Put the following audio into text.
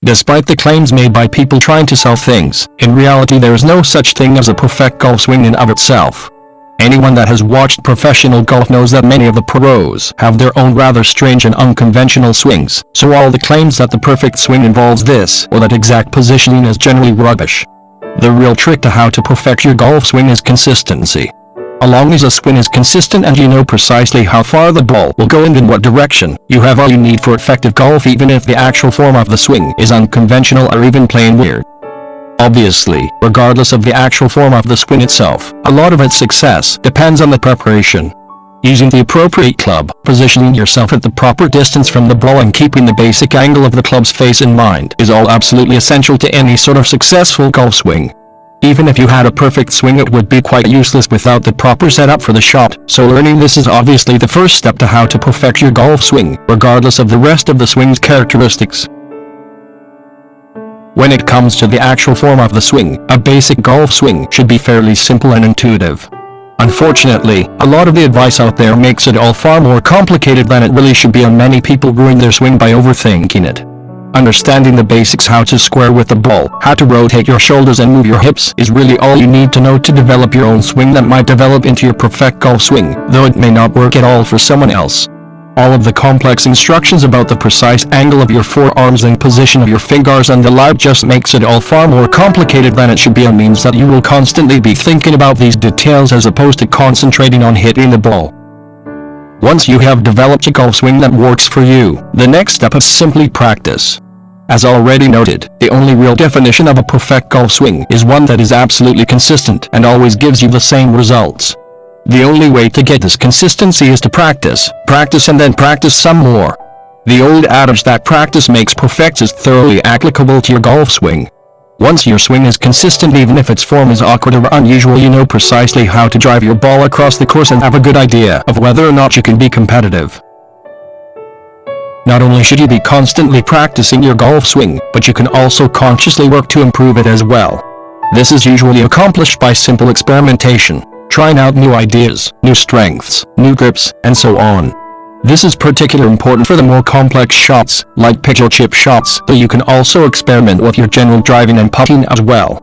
Despite the claims made by people trying to sell things, in reality there is no such thing as a perfect golf swing in of itself. Anyone that has watched professional golf knows that many of the pros have their own rather strange and unconventional swings, so all the claims that the perfect swing involves this or that exact positioning is generally rubbish. The real trick to how to perfect your golf swing is consistency. As long as a swing is consistent and you know precisely how far the ball will go and in what direction, you have all you need for effective golf, even if the actual form of the swing is unconventional or even plain weird. Obviously, regardless of the actual form of the swing itself, a lot of its success depends on the preparation. Using the appropriate club, positioning yourself at the proper distance from the ball and keeping the basic angle of the club's face in mind is all absolutely essential to any sort of successful golf swing. Even if you had a perfect swing, it would be quite useless without the proper setup for the shot, so learning this is obviously the first step to how to perfect your golf swing, regardless of the rest of the swing's characteristics. When it comes to the actual form of the swing, a basic golf swing should be fairly simple and intuitive. Unfortunately, a lot of the advice out there makes it all far more complicated than it really should be, and many people ruin their swing by overthinking it. Understanding the basics, how to square with the ball, how to rotate your shoulders and move your hips, is really all you need to know to develop your own swing that might develop into your perfect golf swing, though it may not work at all for someone else. All of the complex instructions about the precise angle of your forearms and position of your fingers and the like just makes it all far more complicated than it should be, and means that you will constantly be thinking about these details as opposed to concentrating on hitting the ball. Once you have developed a golf swing that works for you, the next step is simply practice. As already noted, the only real definition of a perfect golf swing is one that is absolutely consistent and always gives you the same results. The only way to get this consistency is to practice, and then practice some more. The old adage that practice makes perfect is thoroughly applicable to your golf swing. Once your swing is consistent, even if its form is awkward or unusual, you know precisely how to drive your ball across the course and have a good idea of whether or not you can be competitive. Not only should you be constantly practicing your golf swing, but you can also consciously work to improve it as well. This is usually accomplished by simple experimentation, trying out new ideas, new strengths, new grips, and so on. This is particularly important for the more complex shots, like pitch or chip shots, though you can also experiment with your general driving and putting as well.